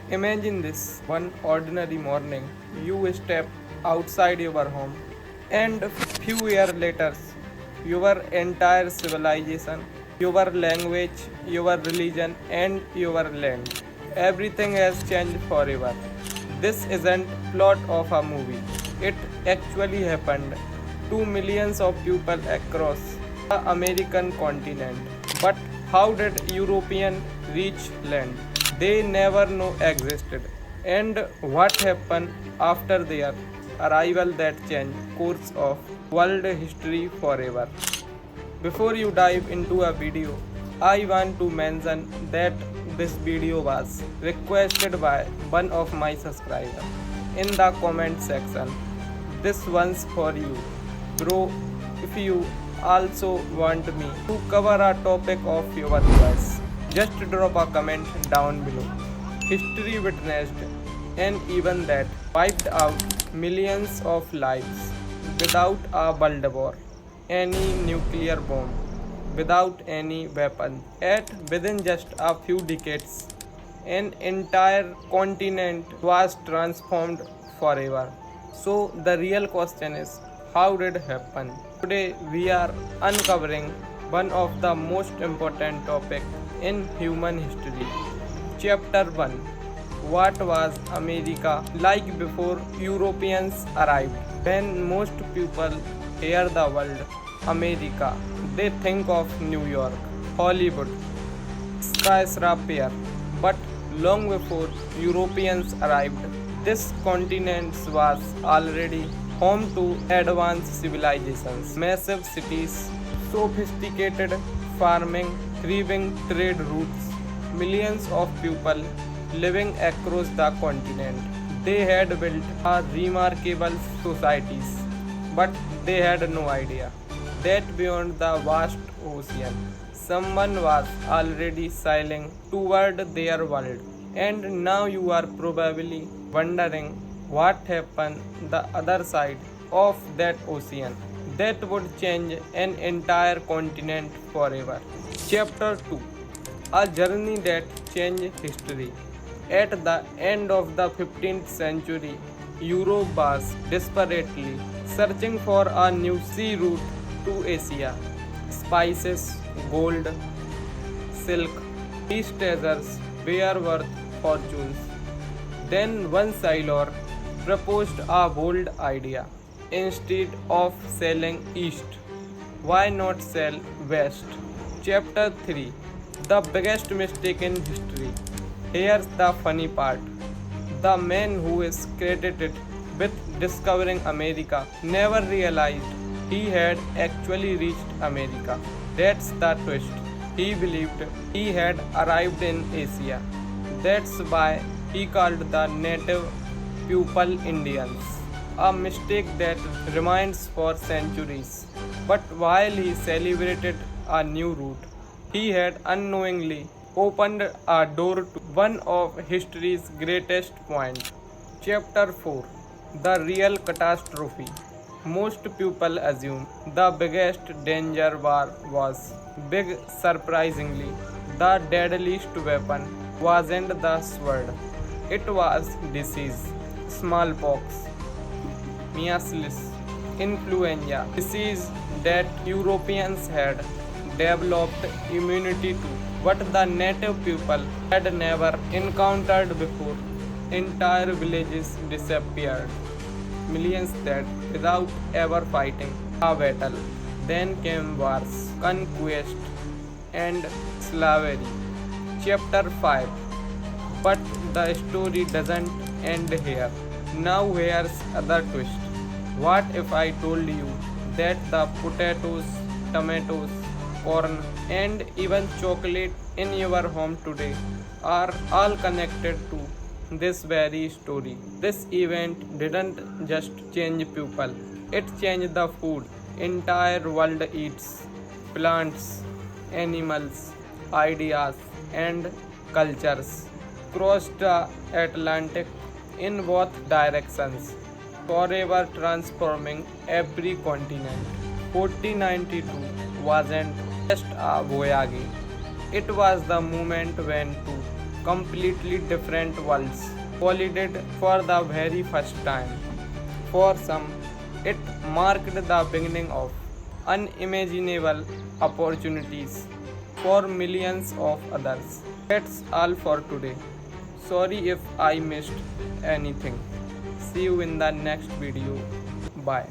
Imagine this one ordinary morning, you step outside your home, and few years later, your entire civilization, your language, your religion, and your land, everything has changed forever. This isn't plot of a movie. It actually happened to millions of people across the American continent. But how did European reach land they never know existed? And what happened after their arrival that changed course of world history forever? Before you dive into a video, I want to mention that this video was requested by one of my subscribers in the comment section. This one's for you. Bro, if you also want me to cover a topic of your choice, just drop a comment down below. History witnessed an event that wiped out millions of lives without a world war, any nuclear bomb, without any weapon. Yet, within just a few decades, an entire continent was transformed forever. So, the real question is how did it happen? Today, we are uncovering one of the most important topics in human history. Chapter 1. What was America like before Europeans arrived? When most people hear the word America, they think of New York, Hollywood, skyscraper. But long before Europeans arrived, this continent was already home to advanced civilizations, massive cities, sophisticated farming, thriving trade routes, millions of people living across the continent. They had built a remarkable societies, but they had no idea that beyond the vast ocean, someone was already sailing toward their world. And now you are probably wondering what happened the other side of that ocean that would change an entire continent forever. Chapter 2. A journey that changed history. At the end of the 15th century, Europe was desperately searching for a new sea route to Asia. Spices, gold, silk, these treasures were worth fortunes. Then one sailor proposed a bold idea. Instead of sailing east, why not sail west? Chapter 3. The biggest mistake in history. Here's the funny part. The man who is credited with discovering America never realized he had actually reached America. That's the twist. He believed he had arrived in Asia. That's why he called the native people Indians. A mistake that remains for centuries. But while he celebrated a new route, he had unknowingly opened a door to one of history's greatest points. Chapter 4. The real catastrophe. Most people assume the biggest danger was big. Surprisingly, the deadliest weapon wasn't the sword. It was disease, smallpox, measles, influenza, disease that Europeans had developed immunity to, but the native people had never encountered before. Entire villages disappeared, millions dead without ever fighting a battle. Then came wars, conquest, and slavery. Chapter 5. But the story doesn't end here. Now here's other twist. What if I told you that the potatoes, tomatoes, corn, and even chocolate in your home today are all connected to this very story? This event didn't just change people, it changed the food. Entire world eats plants, animals, ideas, and cultures crossed the Atlantic in both directions, forever transforming every continent. 1492 wasn't just a voyage, it was the moment when two completely different worlds collided for the very first time. For some, it marked the beginning of unimaginable opportunities. For millions of others, that's all for today. Sorry if I missed anything. See you in the next video. Bye.